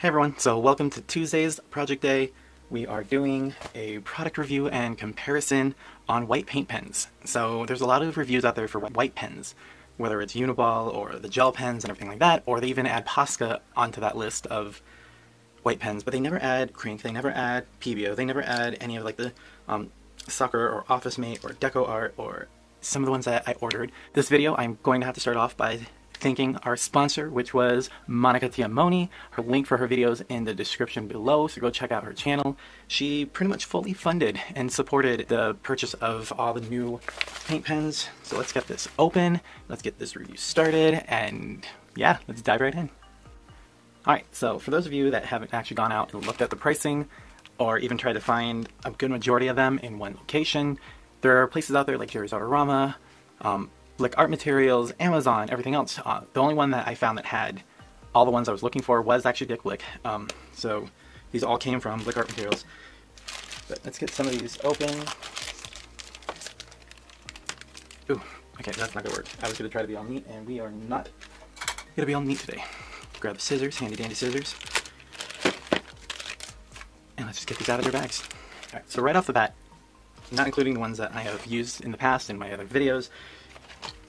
Hey everyone, so welcome to Tuesday's project day. We are doing a product review and comparison on white paint pens. So there's a lot of reviews out there for white pens, whether it's Uniball or the gel pens and everything like that, or they even add Posca onto that list of white pens, but they never add KRINK, they never add PEOBEO, they never add any of like the Sucker or Office Mate or Deco Art or some of the ones that I ordered. This video I'm going to have to start off by thanking our sponsor, which was Monica Tiamoni. Her link for her videos in the description below, so go check out her channel. She pretty much fully funded and supported the purchase of all the new paint pens. So let's get this open, let's get this review started, and yeah, let's dive right in. Alright, so for those of you that haven't actually gone out and looked at the pricing, or even tried to find a good majority of them in one location, there are places out there like Scrawlrbox, Blick Art Materials, Amazon, everything else. The only one that I found that had all the ones I was looking for was actually Blick. So these all came from Blick Art Materials. But let's get some of these open. Ooh, okay, that's not gonna work. I was gonna try to be all neat, and we are not gonna be all neat today. Grab the scissors, handy dandy scissors. And let's just get these out of their bags. Alright, so right off the bat, not including the ones that I have used in the past in my other videos,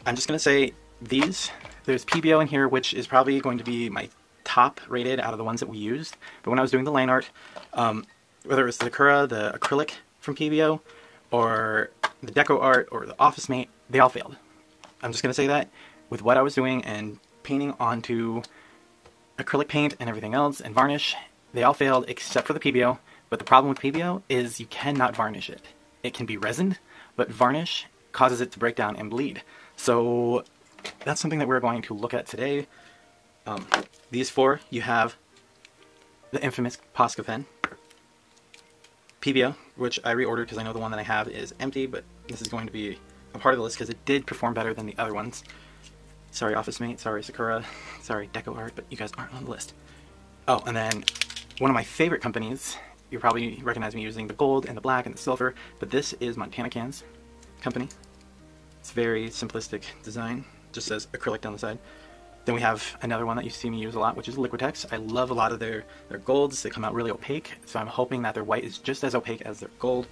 I'm just going to say there's PEOBEO in here, which is probably going to be my top rated out of the ones that we used. But when I was doing the line art, whether it was the Acrylic from PEOBEO, or the Deco Art, or the Office Mate, they all failed. I'm just going to say that with what I was doing and painting onto acrylic paint and everything else and varnish, they all failed except for the PEOBEO. But the problem with PEOBEO is you cannot varnish it. It can be resined, but varnish causes it to break down and bleed. So that's something that we're going to look at today. These four, you have the infamous Posca pen, PEOBEO, which I reordered because I know the one that I have is empty, but this is going to be a part of the list because it did perform better than the other ones. Sorry Office Mate, sorry Sakura, sorry Deco Art, but you guys aren't on the list. Oh, and then one of my favorite companies, you probably recognize me using the gold and the black and the silver, but this is Montana Cans company. It's very simplistic design, just says acrylic down the side. Then we have another one that you see me use a lot, which is LIQUITEX. I love a lot of their golds. They come out really opaque, so I'm hoping that their white is just as opaque as their gold.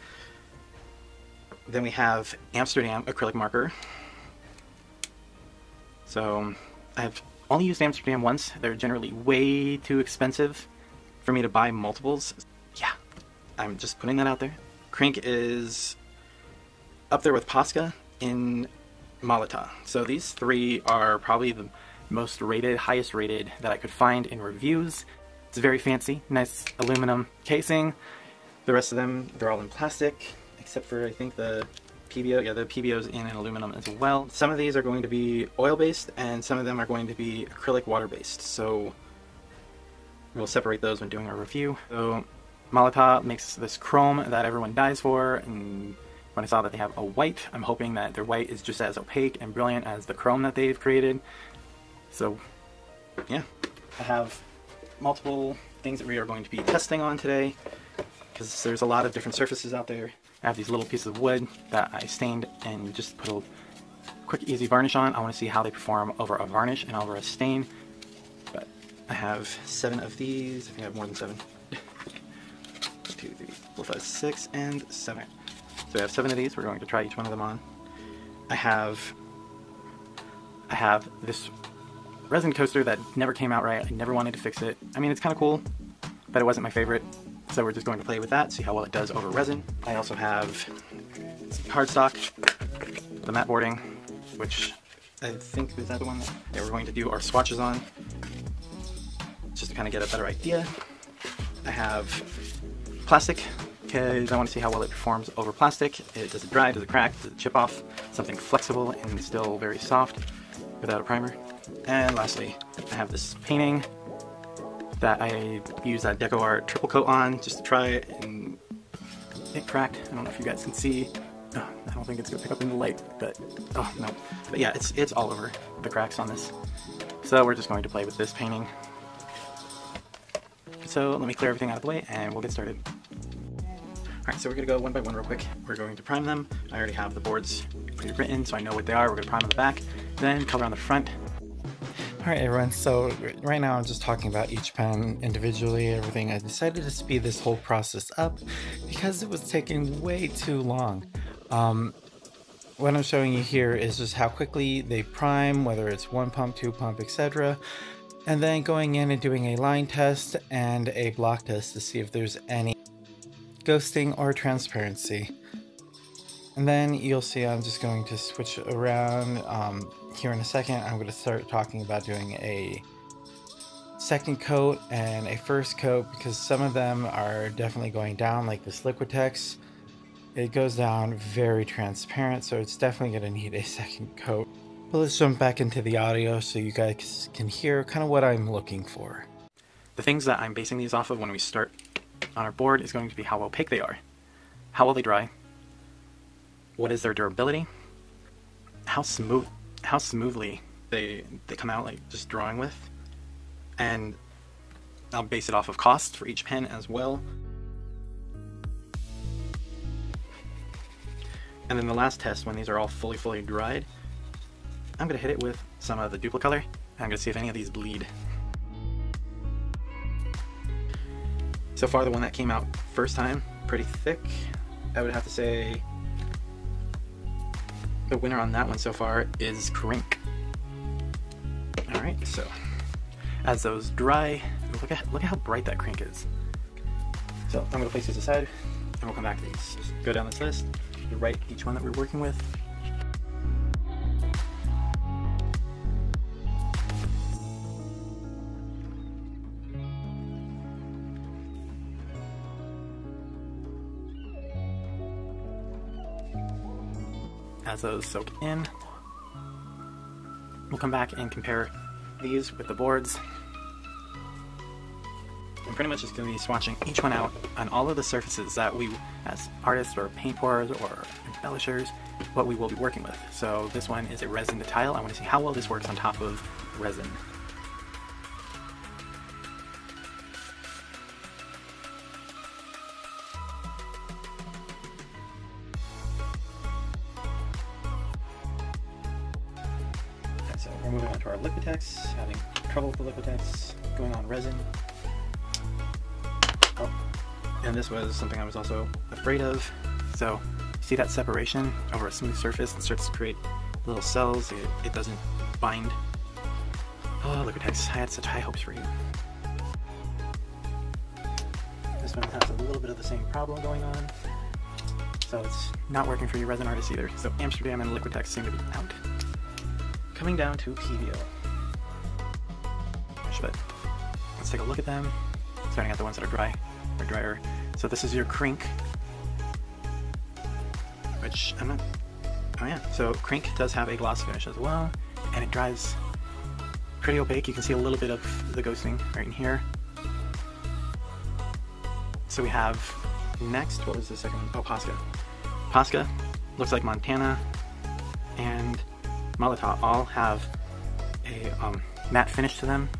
Then we have Amsterdam acrylic marker. So I've only used Amsterdam once. They're generally way too expensive for me to buy multiples. Yeah, I'm just putting that out there. KRINK is up there with Posca in Molotow. So these three are probably the most rated, highest rated that I could find in reviews. It's very fancy, nice aluminum casing. The rest of them, they're all in plastic, except for I think the PEOBEO. Yeah, the PEOBEO's in an aluminum as well. Some of these are going to be oil-based, and some of them are going to be acrylic water-based. So we'll separate those when doing our review. So Molotow makes this chrome that everyone dies for, and when I saw that they have a white, I'm hoping that their white is just as opaque and brilliant as the chrome that they've created. So yeah, I have multiple things that we are going to be testing on today, because there's a lot of different surfaces out there. I have these little pieces of wood that I stained and just put a quick easy varnish on. I want to see how they perform over a varnish and over a stain. But I have 7 of these. I think I have more than 7. 1, 2, 3, 4, 5, 6, and 7. So I have 7 of these. We're going to try each one of them on. I have this resin coaster that never came out right. I never wanted to fix it. I mean, it's kind of cool, but it wasn't my favorite. So we're just going to play with that, see how well it does over resin. I also have cardstock, the matte boarding, which I think is that the one that we're going to do our swatches on, just to kind of get a better idea. I have plastic, because I want to see how well it performs over plastic. Does it dry? Does it crack? Does it chip off? Something flexible and still very soft without a primer. And lastly, I have this painting that I used that Deco Art triple coat on just to try it, and it cracked. I don't know if you guys can see. Oh, I don't think it's gonna pick up in the light, but oh no. But yeah, it's all over the cracks on this. So we're just going to play with this painting. So let me clear everything out of the way and we'll get started. Alright, so we're going to go one by one real quick. We're going to prime them. I already have the boards pre-written, so I know what they are. We're going to prime on the back, then color on the front. Alright everyone, so right now I'm just talking about each pen individually, everything. I decided to speed this whole process up because it was taking way too long. What I'm showing you here is just how quickly they prime, whether it's 1 pump, 2 pump, etc. And then going in and doing a line test and a block test to see if there's any ghosting or transparency. And then you'll see I'm just going to switch around here in a second. I'm going to start talking about doing a second coat and a first coat because some of them are definitely going down, like this LIQUITEX. It goes down very transparent, so it's definitely going to need a second coat. But let's jump back into the audio so you guys can hear kind of what I'm looking for. The things that I'm basing these off of when we start on our board is going to be how opaque they are, how well they dry, what is their durability, how smoothly they come out, like just drawing with, and I'll base it off of cost for each pen as well. And then the last test, when these are all fully dried, I'm going to hit it with some of the dupli-color, and I'm going to see if any of these bleed. So far, the one that came out first time, pretty thick. I would have to say the winner on that one so far is KRINK. Alright, so as those dry, look at how bright that KRINK is. So I'm going to place these aside, and we'll come back to these. Just go down this list, write each one that we're working with. As those soak in, we'll come back and compare these with the boards. I'm pretty much just going to be swatching each one out on all of the surfaces that we, as artists or paint pourers or embellishers, what we will be working with. So this one is a resin to tile. I want to see how well this works on top of resin. So we're moving on to our LIQUITEX, having trouble with the LIQUITEX, going on resin. Oh, and this was something I was also afraid of. So see that separation over a smooth surface and starts to create little cells. It doesn't bind. Oh, LIQUITEX, I had such high hopes for you. This one has a little bit of the same problem going on. So it's not working for you resin artists either. So Amsterdam and LIQUITEX seem to be out. Coming down to PEOBEO. But let's take a look at them, starting at the ones that are dry or drier. So this is your KRINK, which I'm not, oh yeah, so KRINK does have a gloss finish as well, and it dries pretty opaque. You can see a little bit of the ghosting right in here. So we have next, what was the second one? Oh, POSCA. POSCA looks like Montana and Molotow all have a matte finish to them,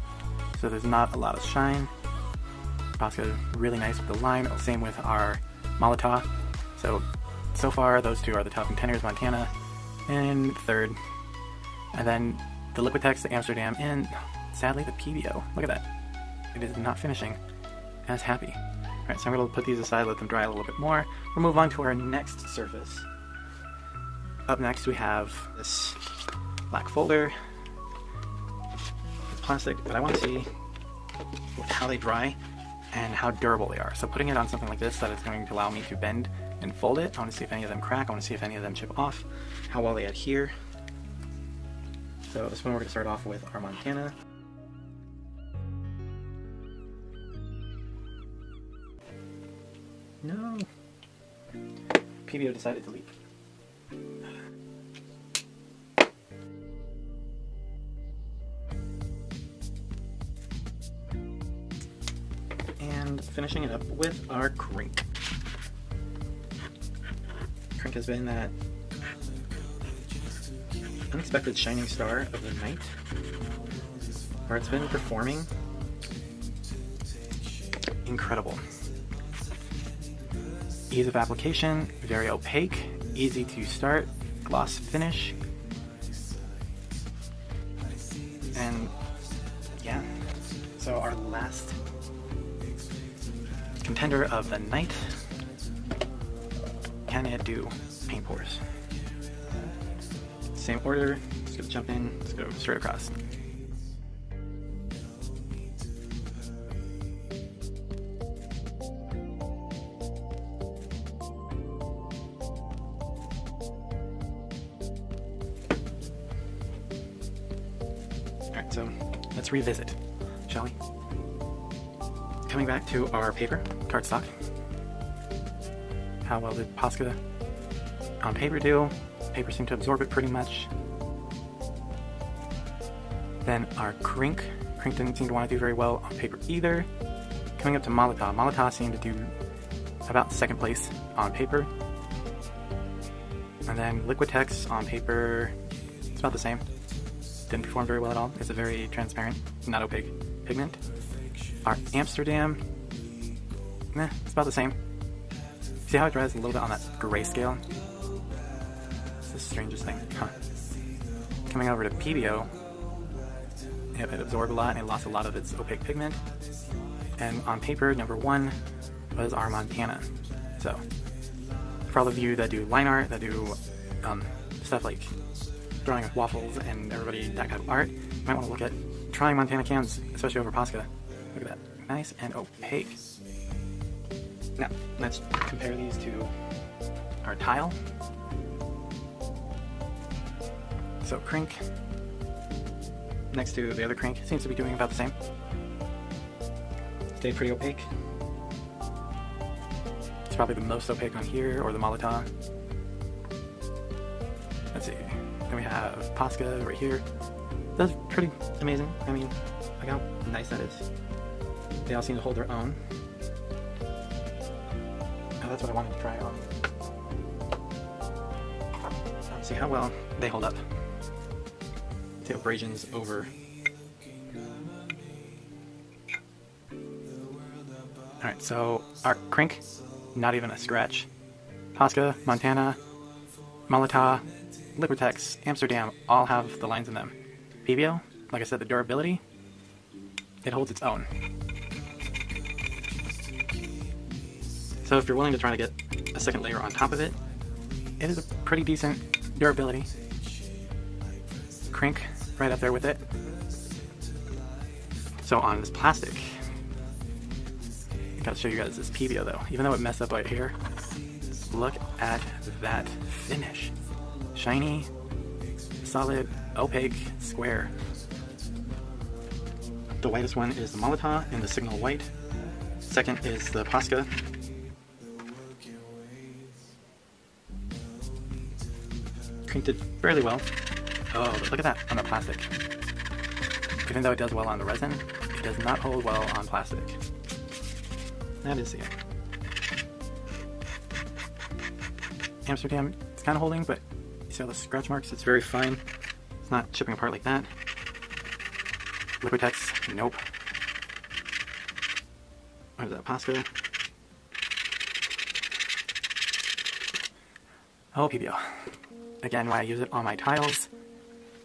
so there's not a lot of shine. POSCA is really nice with the line, same with our Molotow. So far those two are the top contenders, Montana and third. And then the LIQUITEX, the Amsterdam, and sadly the PEOBEO. Look at that. It is not finishing as happy. Alright, so I'm going to put these aside, let them dry a little bit more. We'll move on to our next surface. Up next we have this black folder. It's plastic, but I want to see how they dry and how durable they are. So putting it on something like this that is going to allow me to bend and fold it, I want to see if any of them crack, I want to see if any of them chip off, how well they adhere. So this one we're going to start off with our Montana. No! PEOBEO decided to leak. And finishing it up with our KRINK. KRINK has been that unexpected shining star of the night, where it's been performing incredible. Ease of application, very opaque, easy to start, gloss finish, and So our last contender of the night, can it do paint pours? Same order, just gonna jump in, let's go straight across. Alright, so let's revisit, shall we? Coming back to our paper, cardstock. How well did Posca on paper do? Paper seemed to absorb it pretty much. Then our KRINK. KRINK didn't seem to want to do very well on paper either. Coming up to Molotow. Molotow seemed to do about second place on paper. And then LIQUITEX on paper, it's about the same. Didn't perform very well at all. It's a very transparent, not opaque pigment. Our Amsterdam, it's about the same. See how it dries a little bit on that grayscale? It's the strangest thing, huh? Coming over to PEOBEO, it absorbed a lot and it lost a lot of its opaque pigment. And on paper, number one was our Montana. So, for all of you that do line art, that do stuff like drawing with waffles and everybody that kind of art, you might want to look at trying Montana cans, especially over Posca. Look at that, nice and opaque. Now, let's compare these to our tile. So KRINK, next to the other KRINK, seems to be doing about the same. Stayed pretty opaque. It's probably the most opaque on here, or the Molotow. Let's see, then we have Posca right here. That's pretty amazing. I mean, look how nice that is. They all seem to hold their own. Oh, that's what I wanted to try on. Let's see how well they hold up. The abrasions over. Alright, so our KRINK, not even a scratch. Posca, Montana, Molotow, LIQUITEX, Amsterdam all have the lines in them. PEOBEO, like I said, the durability, it holds its own. So if you're willing to try to get a second layer on top of it, it is a pretty decent durability. KRINK right up there with it. So on this plastic, I gotta show you guys this PEOBEO though. Even though it messed up right here, look at that finish. Shiny, solid, opaque, square. The whitest one is the Molotow in the Signal White. Second is the Posca. KRINK did fairly well. Oh, look at that on the plastic. Even though it does well on the resin, it does not hold well on plastic. That is it. Amsterdam, it's kind of holding, but you see all the scratch marks? It's very fine. It's not chipping apart like that. LIQUITEX, nope. What is that, Posca? Oh, PEOBEO. Again, why I use it on my tiles.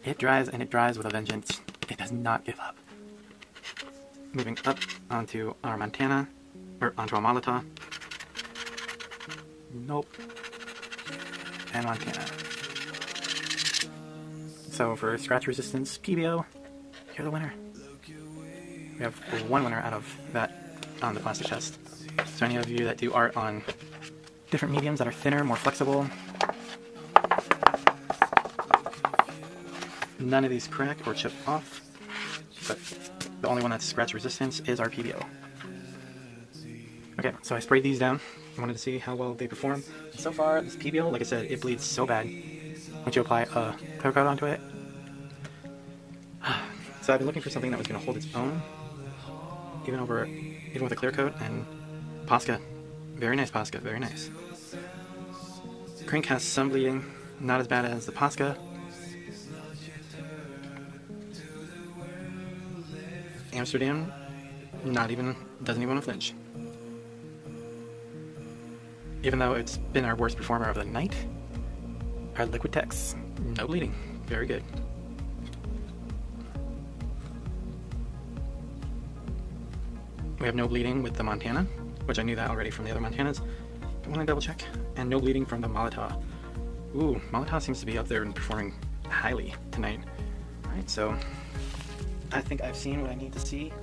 It dries and it dries with a vengeance. It does not give up. Moving up onto our Montana, or onto our Molotow. Nope. And Montana. So for scratch resistance, PEOBEO, you're the winner. We have one winner out of that on the plastic chest. So any of you that do art on different mediums that are thinner, more flexible, none of these crack or chip off, but the only one that's scratch resistance is our PEOBEO. Okay, so I sprayed these down. I wanted to see how well they perform. And so far, this PEOBEO, like I said, it bleeds so bad once you apply a clear coat onto it. So I've been looking for something that was going to hold its own, even with a clear coat, and Posca. Very nice Posca, very nice. KRINK has some bleeding, not as bad as the Posca. Amsterdam, doesn't even want to flinch. Even though it's been our worst performer of the night, our LIQUITEX, no bleeding, very good. We have no bleeding with the Montana, which I knew that already from the other Montanas. I want to double check. And no bleeding from the Molotow. Ooh, Molotow seems to be up there and performing highly tonight. Alright, so I think I've seen what I need to see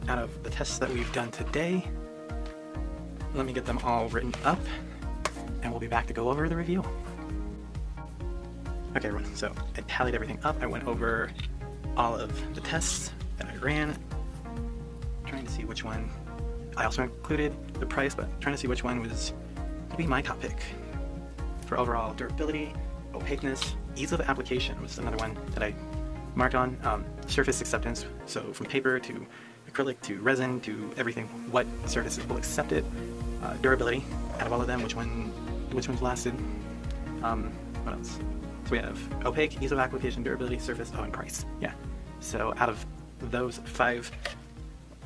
out of the tests that we've done today. Let me get them all written up, and we'll be back to go over the review. Okay everyone, so I tallied everything up. I went over all of the tests that I ran, trying to see which one. I also included the price, but trying to see which one was going to be my top pick. For overall durability, opaqueness, ease of application was another one that I marked on. Surface acceptance, so from paper to acrylic to resin to everything, what surfaces will accept it. Durability, out of all of them, which ones lasted. What else? So we have opaque, ease of application, durability, surface, and price. Yeah. So out of those 5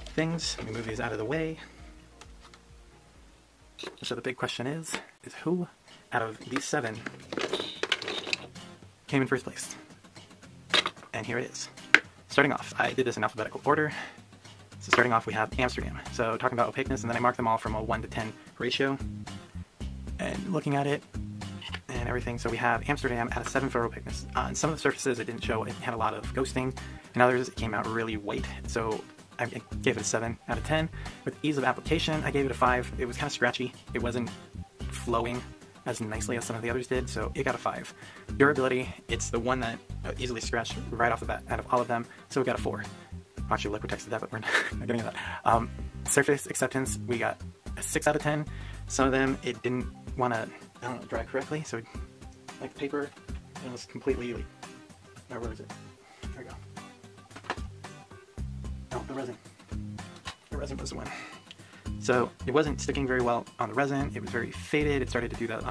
things, let me move these out of the way. So the big question is who out of these 7 came in first place? And here it is. Starting off, I did this in alphabetical order. So starting off, we have Amsterdam. So talking about opaqueness, and then I marked them all from a 1:10 ratio. And looking at it and everything, so we have Amsterdam at a 7 for opaqueness. On some of the surfaces, it didn't show, it had a lot of ghosting, and others, it came out really white. So I gave it a 7 out of 10. With ease of application, I gave it a 5. It was kind of scratchy. It wasn't flowing as nicely as some of the others did, so it got a 5. Durability, it's the one that easily scratched right off the bat out of all of them, so it got a 4. Actually, LIQUITEX did that, but we're not getting into that. Surface acceptance, we got a 6 out of 10. Some of them, it didn't want to, dry correctly, so like paper, it was completely, where is it? There we go. Oh, the resin. The resin was the one. So it wasn't sticking very well on the resin. It was very faded. It started to do that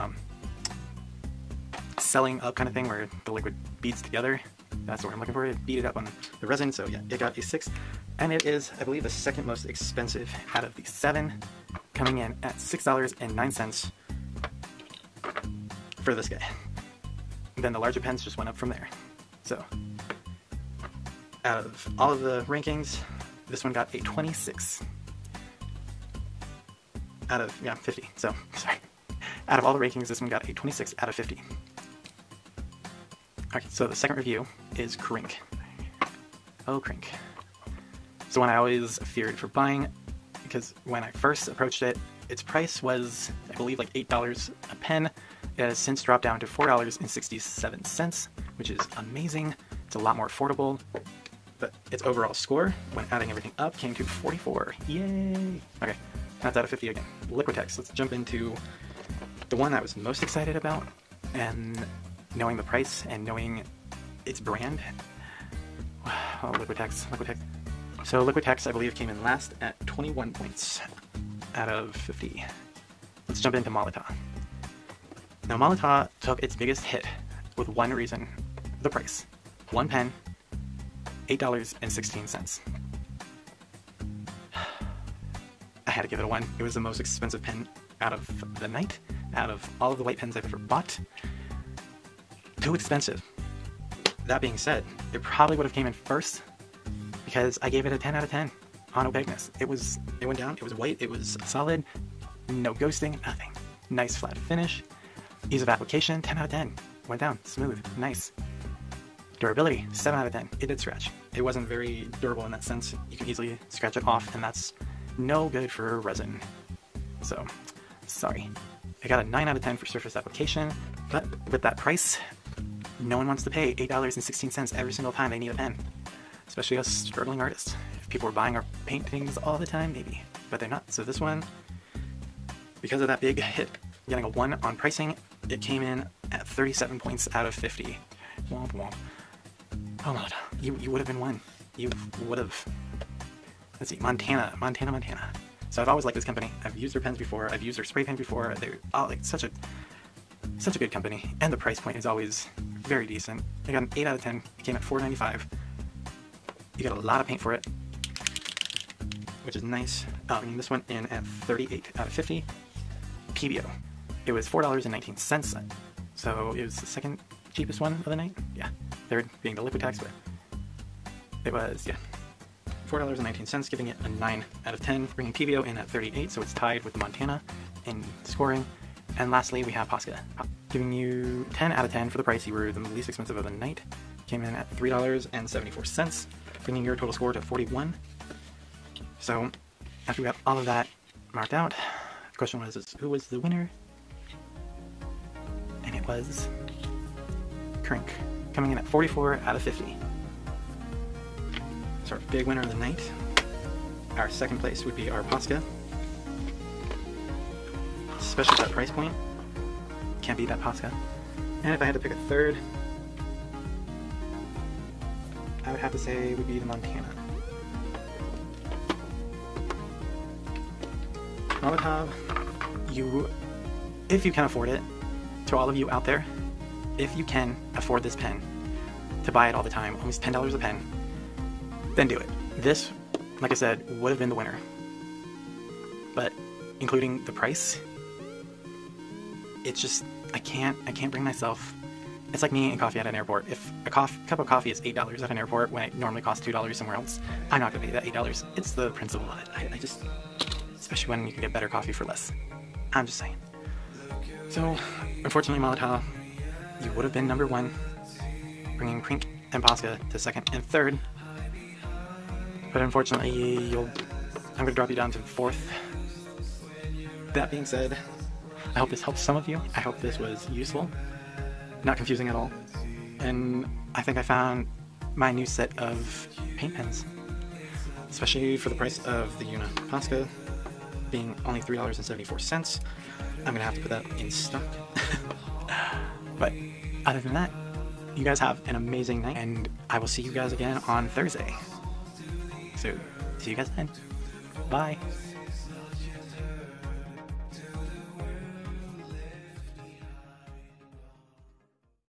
selling up kind of thing where the liquid beads together. That's what I'm looking for. It beat it up on the resin. So yeah, it got a 6. And it is, I believe, the second most expensive out of the 7, coming in at $6.09 for this guy. Then the larger pens just went up from there. So out of all of the rankings, this one got a 26 out of 50. So sorry, out of all the rankings, this one got a 26 out of 50. Okay, so the second review is KRINK. Oh, KRINK. So one I always feared for buying, because when I first approached it, its price was, I believe, like $8 a pen. It has since dropped down to $4.67, which is amazing. It's a lot more affordable. But its overall score, when adding everything up, came to 44. Yay! Okay, that's out of 50 again. LIQUITEX. Let's jump into the one I was most excited about, and knowing the price and knowing its brand. Oh, LIQUITEX. So LIQUITEX, I believe, came in last at 21 points out of 50. Let's jump into Molotow. Now, Molotow took its biggest hit with one reason: the price. One pen, $8.16. I had to give it a 1. It was the most expensive pen out of the night, out of all of the white pens I've ever bought. Too expensive. That being said, it probably would have came in first because I gave it a 10 out of 10 on opaqueness. It went down, it was white, it was solid, no ghosting, nothing. Nice flat finish. Ease of application, 10 out of 10. Went down, smooth, nice. Durability, 7 out of 10. It did scratch. It wasn't very durable in that sense. You can easily scratch it off, and that's no good for resin. So, sorry. I got a 9 out of 10 for surface application, but with that price, no one wants to pay $8.16 every single time they need a pen. Especially us struggling artists. If people were buying our paintings all the time, maybe. But they're not. So this one, because of that big hit, getting a 1 on pricing, it came in at 37 points out of 50. Womp womp. Oh, Molotow. You would have been 1. You would have. Let's see, Montana. So I've always liked this company. I've used their pens before. I've used their spray pen before. They're all like such a good company, and the price point is always very decent. I got an 8 out of 10. It came at $4.95. You got a lot of paint for it, which is nice. This went in at 38 out of 50. PEOBEO. It was $4.19, so it was the second cheapest one of the night. Yeah, third being the LIQUITEX, but it was, yeah. $4.19, giving it a 9 out of 10, bringing PEOBEO in at 38, so it's tied with the Montana in scoring. And lastly, we have Posca, giving you 10 out of 10 for the price. You were the least expensive of the night. Came in at $3.74, bringing your total score to 41. So, after we got all of that marked out, the question was, who was the winner? And it was KRINK, coming in at 44 out of 50. So our big winner of the night. Our second place would be our Posca. Especially at that price point. Can't beat that Posca. And if I had to pick a third, I would have to say it would be the Montana. Molotow, if you can afford it, to all of you out there, if you can afford this pen, to buy it all the time, almost $10 a pen, then do it. This, like I said, would have been the winner. But including the price, it's just, I can't bring myself. It's like me and coffee at an airport. If a cup of coffee is $8 at an airport when it normally costs $2 somewhere else, I'm not gonna pay that $8. It's the principle of it. I just, especially when you can get better coffee for less. I'm just saying. So, unfortunately, Molotow, you would have been number 1, bringing KRINK and Posca to second and third. But unfortunately, I'm going to drop you down to 4th. That being said, I hope this helps some of you. I hope this was useful, not confusing at all. And I think I found my new set of paint pens, especially for the price of the UNIPOSCA being only $3.74. I'm going to have to put that in stock. But other than that, you guys have an amazing night, and I will see you guys again on Thursday. So, see you guys then. Bye.